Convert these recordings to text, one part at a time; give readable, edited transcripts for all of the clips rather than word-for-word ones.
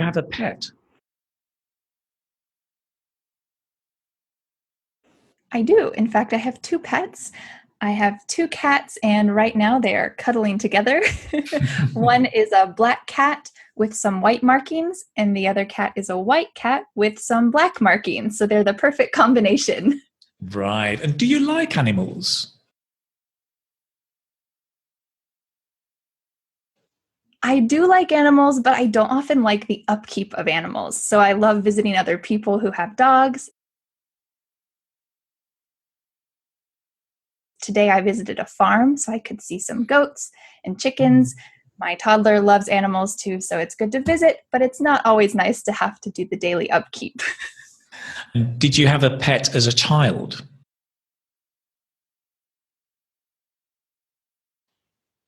have a pet? I do. In fact, I have two pets. I have two cats, and right now they are cuddling together. One is a black cat with some white markings, and the other cat is a white cat with some black markings. So they're the perfect combination. Right. And do you like animals? I do like animals, but I don't often like the upkeep of animals. So I love visiting other people who have dogs. Today I visited a farm so I could see some goats and chickens. My toddler loves animals too, so it's good to visit, but it's not always nice to have to do the daily upkeep. Did you have a pet as a child?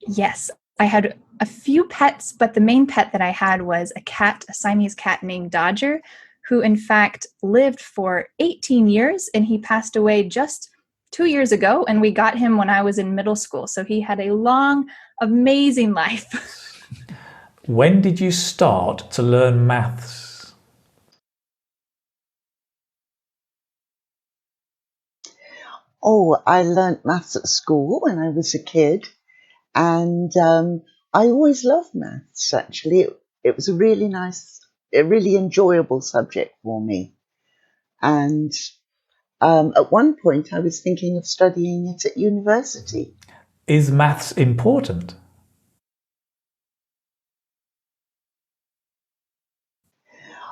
Yes, I had a few pets, but the main pet that I had was a cat, a Siamese cat named Dodger, who in fact lived for 18 years and he passed away just 2 years ago. And we got him when I was in middle school. So he had a long, amazing life. When did you start to learn maths? Oh, I learnt maths at school when I was a kid, and I always loved maths, actually. It was a really nice, a really enjoyable subject for me. And at one point, I was thinking of studying it at university. Is maths important?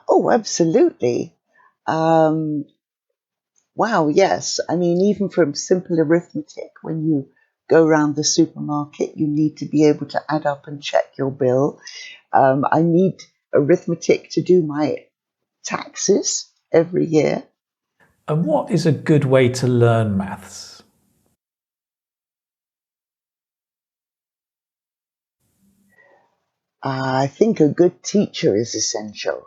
Oh, absolutely. Wow, yes. I mean, even from simple arithmetic, when you go around the supermarket, you need to be able to add up and check your bill. I need arithmetic to do my taxes every year. And what is a good way to learn maths? I think a good teacher is essential.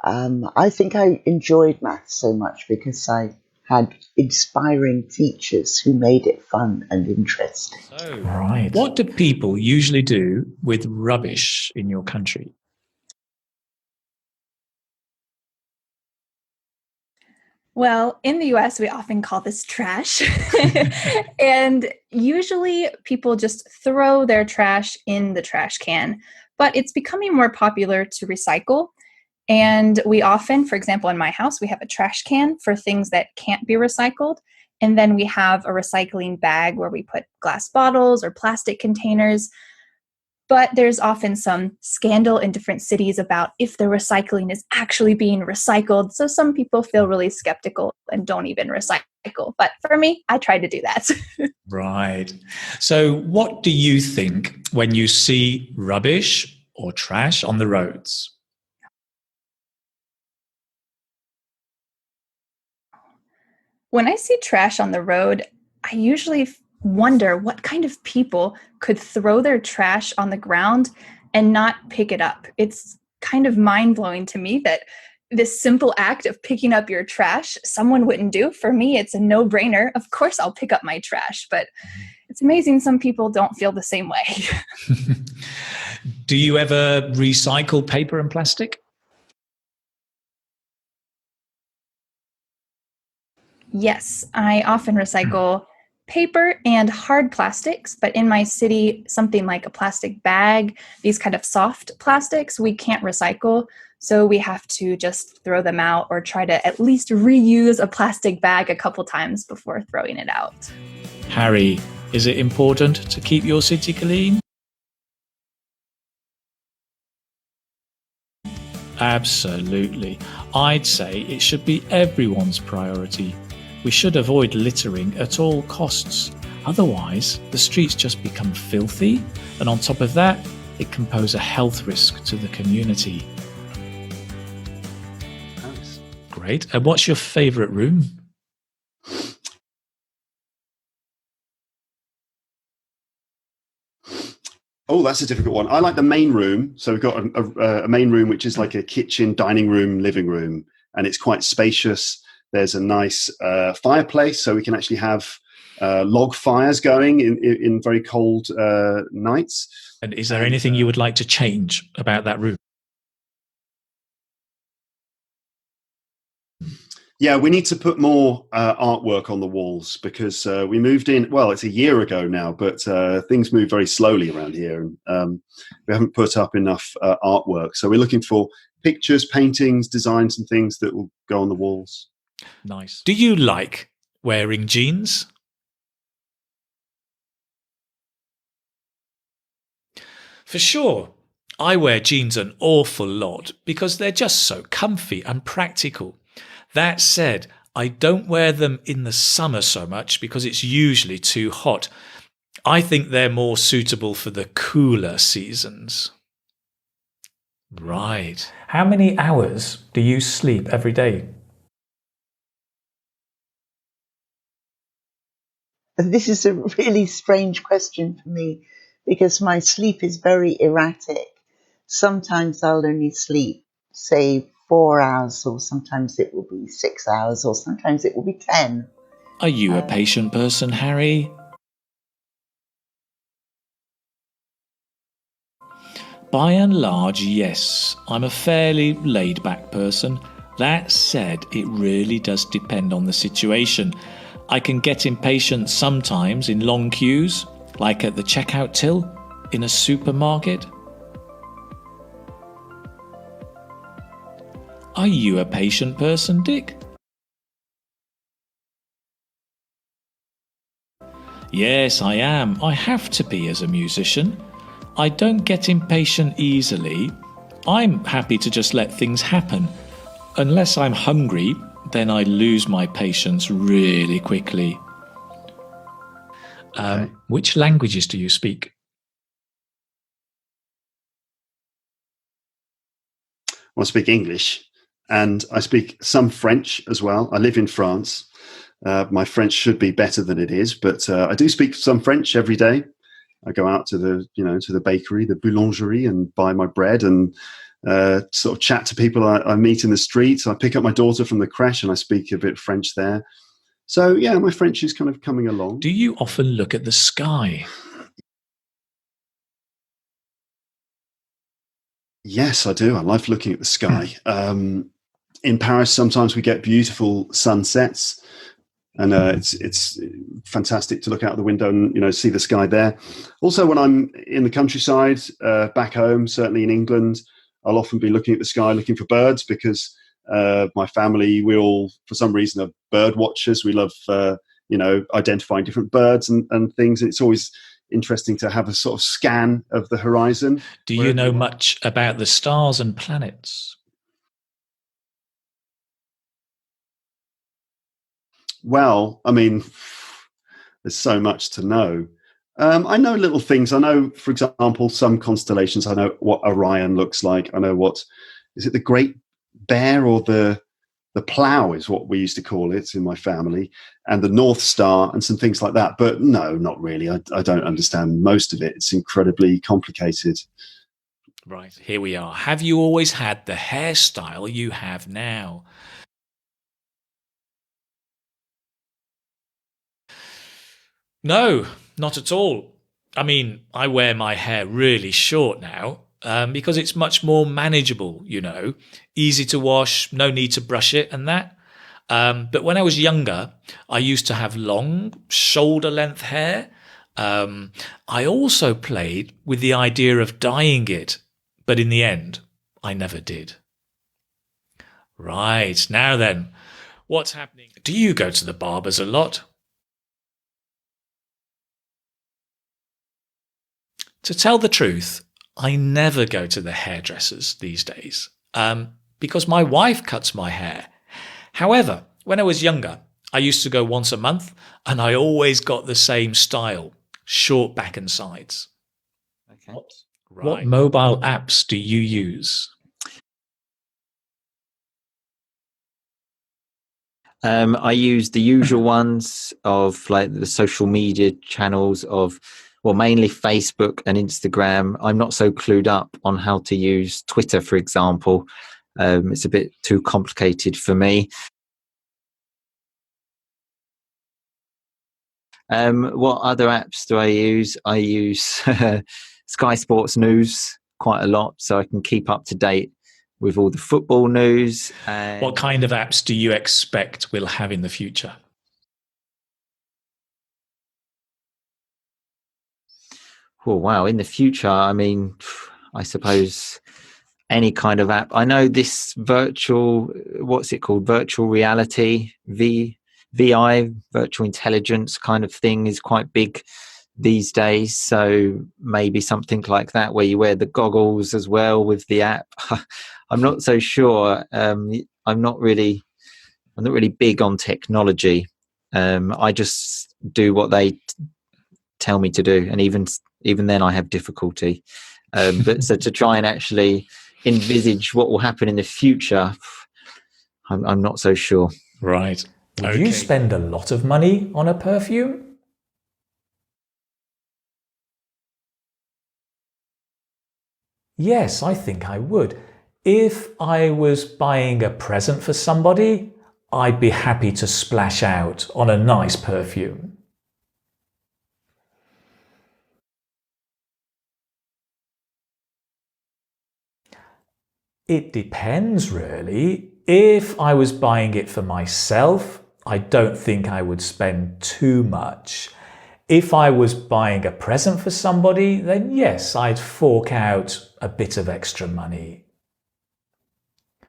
I think I enjoyed maths so much because I had inspiring teachers who made it fun and interesting. So, right. What do people usually do with rubbish in your country? Well, in the US, we often call this trash. And usually people just throw their trash in the trash can. But it's becoming more popular to recycle. And we often, for example, in my house, we have a trash can for things that can't be recycled. And then we have a recycling bag where we put glass bottles or plastic containers. But there's often some scandal in different cities about if the recycling is actually being recycled. So some people feel really skeptical and don't even recycle. But for me, I try to do that. Right. So, what do you think when you see rubbish or trash on the roads? When I see trash on the road, I usually wonder what kind of people could throw their trash on the ground and not pick it up. It's kind of mind blowing to me that this simple act of picking up your trash, someone wouldn't do. For me, it's a no brainer. Of course, I'll pick up my trash, but it's amazing some people don't feel the same way. Do you ever recycle paper and plastic? Yes, I often recycle paper and hard plastics, but in my city, something like a plastic bag, these kind of soft plastics, we can't recycle. So we have to just throw them out or try to at least reuse a plastic bag a couple times before throwing it out. Harry, is it important to keep your city clean? Absolutely. I'd say it should be everyone's priority. We should avoid littering at all costs. Otherwise, the streets just become filthy, and on top of that, it can pose a health risk to the community. Nice. Great. And what's your favourite room? Oh, that's a difficult one. I like the main room. So we've got a main room, which is like a kitchen, dining room, living room, and it's quite spacious. There's a nice fireplace, so we can actually have log fires going in very cold nights. And is there anything you would like to change about that room? Yeah, we need to put more artwork on the walls because we moved in. Well, it's a year ago now, but things move very slowly around here, and we haven't put up enough artwork. So we're looking for pictures, paintings, designs, and things that will go on the walls. Nice. Do you like wearing jeans? For sure. I wear jeans an awful lot because they're just so comfy and practical. That said, I don't wear them in the summer so much because it's usually too hot. I think they're more suitable for the cooler seasons. Right. How many hours do you sleep every day? This is a really strange question for me because my sleep is very erratic. Sometimes I'll only sleep, say, 4 hours, or sometimes it will be 6 hours, or sometimes it will be 10. Are you a patient person, Harry? By and large, yes. I'm a fairly laid-back person. That said, it really does depend on the situation. I can get impatient sometimes in long queues, like at the checkout till in a supermarket. Are you a patient person, Dick? Yes, I am. I have to be as a musician. I don't get impatient easily. I'm happy to just let things happen. Unless I'm hungry, then I lose my patience really quickly. Okay. Which languages do you speak? Well, I speak English and I speak some French as well. I live in France. My French should be better than it is, but I do speak some French every day. I go out to the bakery, the boulangerie, and buy my bread and sort of chat to people I meet in the streets. I pick up my daughter from the creche and I speak a bit French there. So yeah, my French is kind of coming along. Do you often look at the sky? Yes, I do. I love looking at the sky. In Paris, sometimes we get beautiful sunsets, and it's fantastic to look out the window and see the sky there. Also, when I'm in the countryside back home, certainly in England, I'll often be looking at the sky, looking for birds because my family, we all, for some reason, are bird watchers. We love identifying different birds and things. It's always interesting to have a sort of scan of the horizon. Do you know much about the stars and planets? Well, I mean, there's so much to know. I know little things. I know, for example, some constellations. I know what Orion looks like. I know is it the Great Bear or the Plough is what we used to call it in my family, and the North Star and some things like that. But no, not really. I don't understand most of it. It's incredibly complicated. Right, here we are. Have you always had the hairstyle you have now? No, not at all. I mean, I wear my hair really short now because it's much more manageable, easy to wash, no need to brush it and that. But when I was younger, I used to have long, shoulder-length hair. I also played with the idea of dyeing it, but in the end, I never did. Right, now then, what's happening? Do you go to the barbers a lot? To tell the truth, I never go to the hairdressers these days because my wife cuts my hair. However, when I was younger, I used to go once a month and I always got the same style, short back and sides. Okay. What mobile apps do you use? I use the usual ones of like the social media channels of, well, mainly Facebook and Instagram. I'm not so clued up on how to use Twitter, for example. It's a bit too complicated for me. What other apps do I use? I use Sky Sports News quite a lot, so I can keep up to date with all the football news. And What kind of apps do you expect we'll have in the future? oh wow, in the future, I mean, I suppose any kind of app. I know this virtual, what's it called? Virtual reality, VI, virtual intelligence kind of thing is quite big these days. So maybe something like that where you wear the goggles as well with the app. I'm not so sure. I'm not really big on technology. I just do what they tell me to do, and even then I have difficulty. But so to try and actually envisage what will happen in the future, I'm not so sure. Right. Would you spend a lot of money on a perfume? Yes, I think I would. If I was buying a present for somebody, I'd be happy to splash out on a nice perfume. It depends, really. If I was buying it for myself, I don't think I would spend too much. If I was buying a present for somebody, then yes, I'd fork out a bit of extra money.